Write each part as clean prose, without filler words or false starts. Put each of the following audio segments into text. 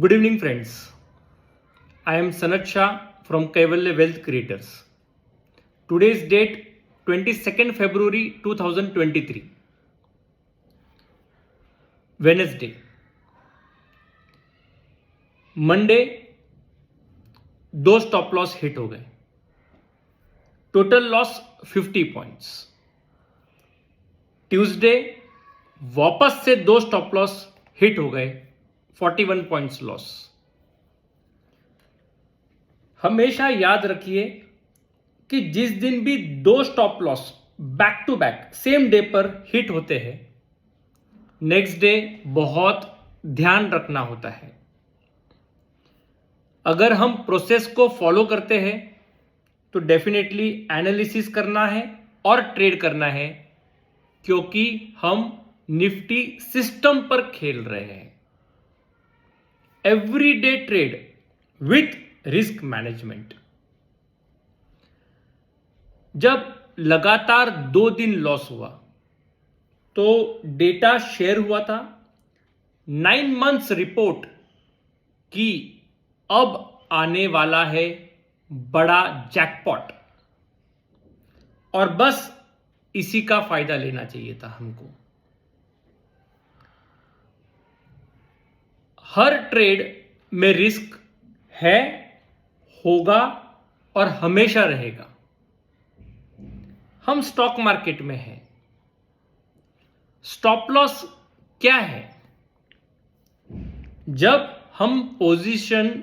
Good evening, friends. I am Sanat Shah from Kaivalya Wealth Creators. Today's date 22nd February 2023. Wednesday. Monday दो stop loss hit हो गए. Total loss 50 points. Tuesday वापस से दो stop loss hit हो गए, 41 points loss. हमेशा याद रखिए कि जिस दिन भी दो stop loss back to back same day पर हिट होते हैं, नेक्स्ट डे बहुत ध्यान रखना होता है. अगर हम प्रोसेस को फॉलो करते हैं तो डेफिनेटली एनालिसिस करना है और ट्रेड करना है, क्योंकि हम निफ्टी सिस्टम पर खेल रहे हैं. Everyday trade with risk management. जब लगातार 2 दिन लॉस हुआ तो डेटा शेयर हुआ था 9 मंथ्स रिपोर्ट की अब आने वाला है बड़ा जैकपॉट, और बस इसी का फायदा लेना चाहिए था हमको. हर ट्रेड में रिस्क है, होगा और हमेशा रहेगा. हम स्टॉक मार्केट में हैं. स्टॉप लॉस क्या है? जब हम पोजीशन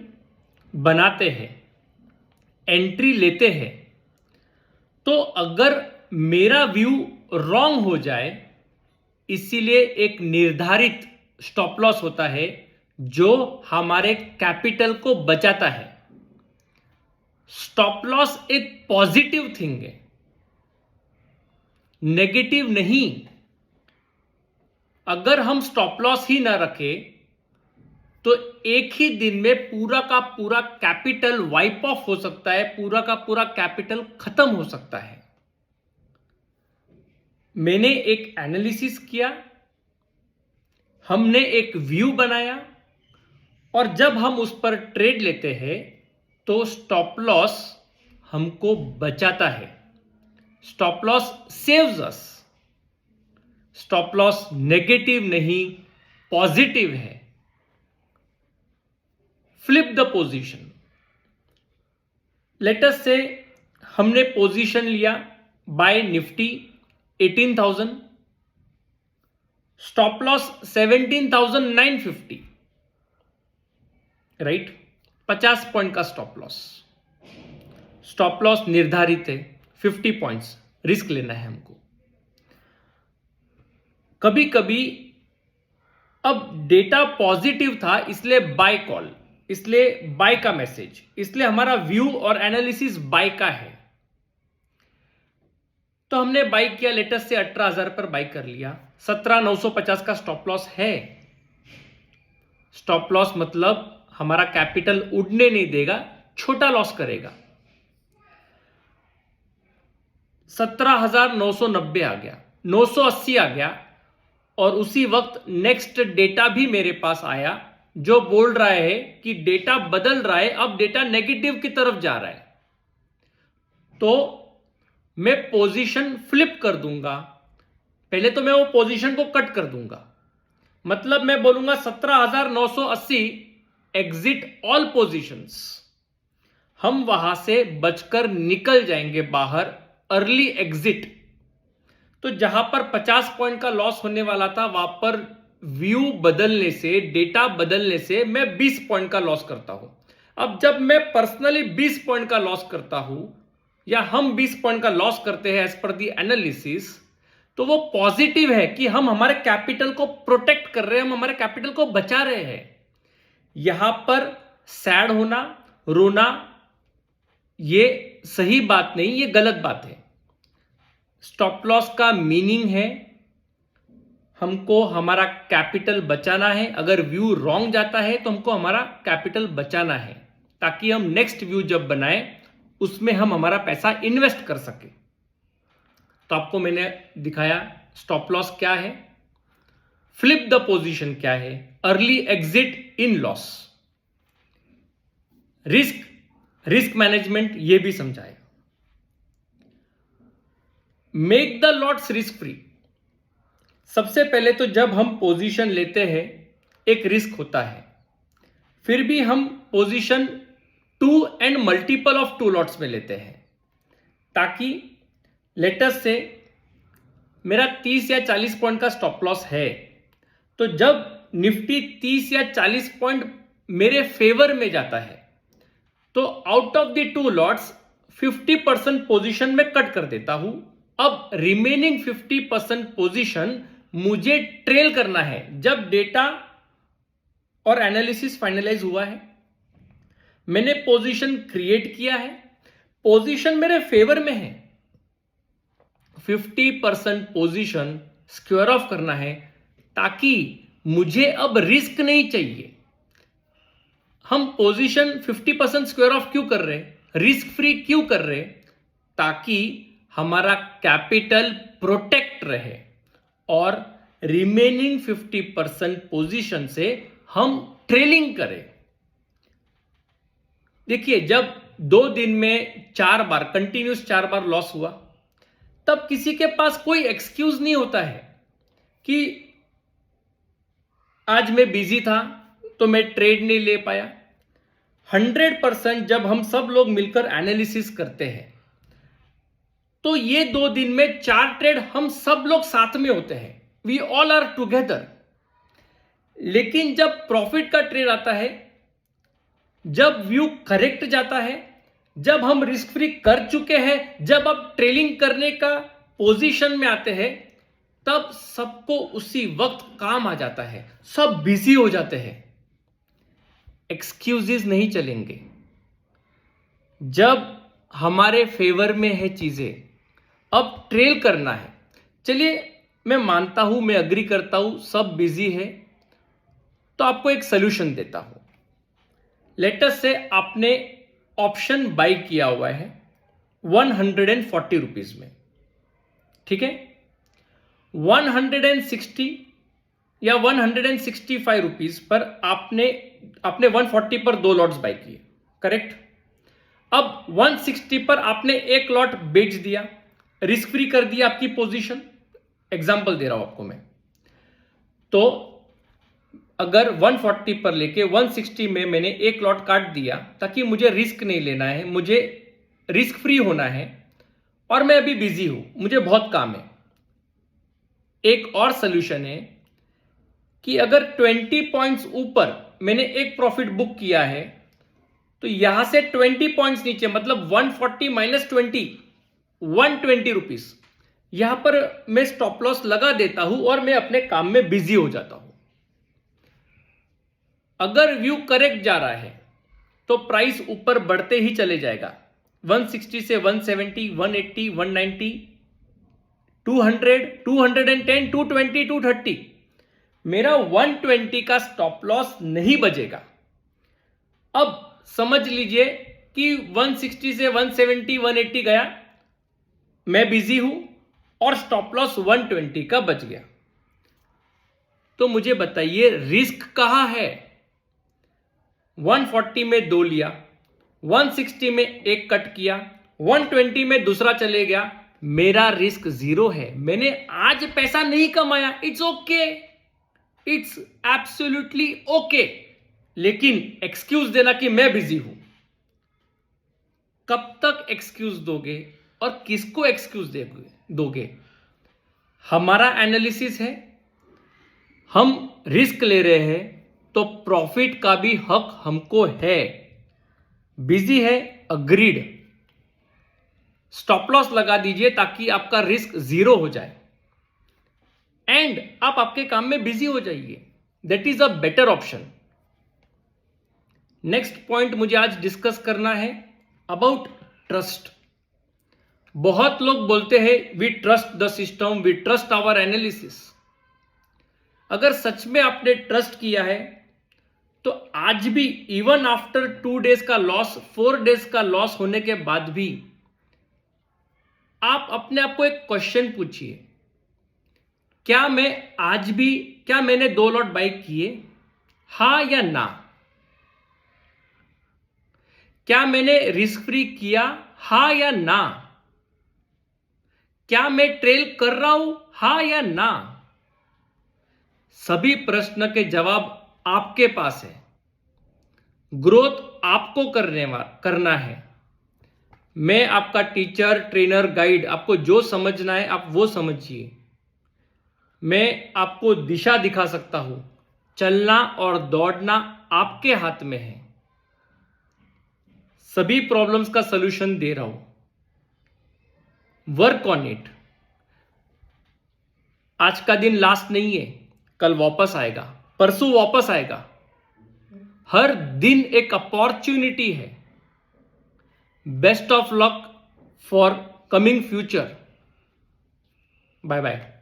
बनाते हैं, एंट्री लेते हैं, तो अगर मेरा व्यू रॉन्ग हो जाए, इसीलिए एक निर्धारित स्टॉप लॉस होता है जो हमारे कैपिटल को बचाता है. स्टॉप लॉस एक पॉजिटिव थिंग है, नेगेटिव नहीं. अगर हम स्टॉप लॉस ही ना रखें तो एक ही दिन में पूरा का पूरा कैपिटल वाइप ऑफ हो सकता है, पूरा का पूरा कैपिटल खत्म हो सकता है. मैंने एक एनालिसिस किया, हमने एक व्यू बनाया, और जब हम उस पर ट्रेड लेते हैं तो स्टॉप लॉस हमको बचाता है. Stop loss saves us. Stop loss negative नहीं, पॉजिटिव है. Flip the position. Let us say हमने पोजीशन लिया buy Nifty 18,000, stop loss 17,950, right. 50 point का स्टॉप लॉस. स्टॉप लॉस निर्धारित है 50 पॉइंट्स. रिस्क लेना है हमको. कभी कभी अब डेटा पॉजिटिव था, इसलिए बाय कॉल, इसलिए बाय का मैसेज, इसलिए हमारा व्यू और एनालिसिस बाय का है. तो हमने बाय किया. लेटेस्ट से 18,000 पर बाय कर लिया. 17,950 का स्टॉप लॉस है. स्टॉप लॉस मतलब हमारा कैपिटल उड़ने नहीं देगा, छोटा लॉस करेगा. 17,990 आ गया, 980 आ गया, और उसी वक्त नेक्स्ट डेटा भी मेरे पास आया जो बोल रहा है कि डेटा बदल रहा है, अब डेटा नेगेटिव की तरफ जा रहा है. तो मैं पोजीशन फ्लिप कर दूंगा. पहले तो मैं वो पोजीशन को कट कर दूंगा. मतलब मैं बोलूंगा 17,980 एग्जिट ऑल पोजीशंस. हम वहां से बचकर निकल जाएंगे बाहर, अर्ली एग्जिट. तो जहां पर 50 पॉइंट का लॉस होने वाला था, वहां पर व्यू बदलने से, डेटा बदलने से मैं 20 पॉइंट का लॉस करता हूं. अब जब मैं पर्सनली 20 पॉइंट का लॉस करता हूं, या हम 20 पॉइंट का लॉस करते हैं एज पर दी एनालिसिस, तो वो पॉजिटिव है कि हम हमारे कैपिटल को प्रोटेक्ट कर रहे हैं, हम हमारे कैपिटल को बचा रहे हैं. यहां पर सैड होना, रोना, ये सही बात नहीं, ये गलत बात है. स्टॉप लॉस का मीनिंग है हमको हमारा कैपिटल बचाना है. अगर व्यू रॉन्ग जाता है तो हमको हमारा कैपिटल बचाना है, ताकि हम नेक्स्ट व्यू जब बनाए उसमें हम हमारा पैसा इन्वेस्ट कर सके. तो आपको मैंने दिखाया स्टॉप लॉस क्या है, फ्लिप द पोजीशन क्या है, early exit in loss. Risk management ये भी समझाएगा। Make the lots risk free. सबसे पहले तो जब हम पोजीशन लेते हैं एक रिस्क होता है, फिर भी हम position 2 and multiple of 2 lots में लेते हैं, ताकि लेटस से मेरा 30 या 40 पॉइंट का स्टॉप लॉस है, तो जब निफ्टी 30 या 40 पॉइंट मेरे फेवर में जाता है, तो out of the 2 lots 50% position में कट कर देता हूं। अब रिमेनिंग 50% पोजीशन मुझे ट्रेल करना है जब डेटा और एनालिसिस फाइनलाइज हुआ है, मैंने पोजीशन क्रिएट किया है, पोजीशन मेरे फेवर में है, 50% पोजीशन स्क्वायर ऑफ करना है, ताकि मुझे अब रिस्क नहीं चाहिए। हम पोजीशन 50% स्क्वायर ऑफ क्यों कर रहे हैं, रिस्क फ्री क्यों कर रहे हैं, ताकि हमारा कैपिटल प्रोटेक्ट रहे और रिमेनिंग 50% पोजीशन से हम ट्रेलिंग करें। देखिए, जब 2 दिन में 4 बार कंटिन्यूस 4 बार लॉस हुआ, तब किसी के पास कोई एक्सक्यूज नहीं होता है कि आज मैं बिजी था तो मैं ट्रेड नहीं ले पाया। 100% जब हम सब लोग मिलकर एनालिसिस करते हैं, तो ये 2 दिन में 4 ट्रेड हम सब लोग साथ में होते हैं, वी ऑल आर टुगेदर। लेकिन जब प्रॉफिट का ट्रेड आता है, जब व्यू करेक्ट जाता है, जब हम रिस्क फ्री कर चुके हैं, जब अब ट्रेलिंग करने का पोजीशन में आते हैं, तब सबको उसी वक्त काम आ जाता है, सब बिजी हो जाते हैं, एक्सक्यूजेस नहीं चलेंगे। जब हमारे फेवर में है चीजें, अब ट्रेल करना है। चलिए, मैं मानता हूं, मैं अग्री करता हूं, सब बिजी है, तो आपको एक सोल्यूशन देता हूं। लेटस से आपने ऑप्शन बाय किया हुआ है 140 रुपीज में, ठीक है, 160 या 165 रुपीज पर आपने 140 पर 2 लॉट्स बाय किए, करेक्ट। अब 160 पर आपने एक लॉट बेच दिया, रिस्क फ्री कर दिया आपकी पोजीशन। एग्जांपल दे रहा हूं आपको मैं। तो अगर 140 पर लेके 160 में मैंने एक लॉट काट दिया, ताकि मुझे रिस्क नहीं लेना है, मुझे रिस्क फ्री होना है, और मैं अभी बिजी हूं, मुझे बहुत काम है। एक और सोल्यूशन है कि अगर 20 पॉइंट्स ऊपर मैंने एक प्रॉफिट बुक किया है, तो यहां से 20 पॉइंट्स नीचे, मतलब 140 माइनस 20, 120 रुपीज, यहां पर मैं स्टॉप लॉस लगा देता हूं और मैं अपने काम में बिजी हो जाता हूं। अगर व्यू करेक्ट जा रहा है, तो प्राइस ऊपर बढ़ते ही चले जाएगा, 160 से 170, 180, 190, 200, 210, 220, 230, मेरा 120 का स्टॉप लॉस नहीं बचेगा। अब समझ लीजिए कि 160 से 170, 180 गया, मैं बिजी हूं और स्टॉप लॉस 120 का बच गया। तो मुझे बताइए, रिस्क कहां है? 140 में 2 लिया, 160 में एक कट किया, 120 में दूसरा चले गया, मेरा रिस्क 0 है। मैंने आज पैसा नहीं कमाया, it's okay, it's absolutely okay. लेकिन एक्सक्यूज देना कि मैं बिजी हूं, कब तक एक्सक्यूज दोगे और किसको एक्सक्यूज दोगे? हमारा एनालिसिस है, हम रिस्क ले रहे हैं, तो प्रॉफिट का भी हक हमको है। बिजी है, अग्रीड, स्टॉप लॉस लगा दीजिए ताकि आपका रिस्क 0 हो जाए एंड आप आपके काम में बिजी हो जाइए। That is a better option. Next point मुझे आज डिस्कस करना है अबाउट ट्रस्ट। बहुत लोग बोलते हैं we trust the system, we trust our analysis. अगर सच में आपने ट्रस्ट किया है, तो आज भी इवन आफ्टर 2 डेज का लॉस, 4 डेज का लॉस होने के बाद भी आप अपने आप को एक क्वेश्चन पूछिए, क्या मैंने 2 लॉट बाय किए, हां या ना? क्या मैंने रिस्क फ्री किया, हाँ या ना? क्या मैं ट्रेल कर रहा हूं, हाँ या ना? सभी प्रश्न के जवाब आपके पास है। ग्रोथ आपको करना है। मैं आपका टीचर, ट्रेनर, गाइड, आपको जो समझना है आप वो समझिए। मैं आपको दिशा दिखा सकता हूं। चलना और दौड़ना आपके हाथ में है। सभी प्रॉब्लम्स का सलूशन दे रहा हूं। Work on it. आज का दिन लास्ट नहीं है, कल वापस आएगा, परसों वापस आएगा। हर दिन एक अपॉर्चुनिटी है। Best of luck for coming future. Bye bye.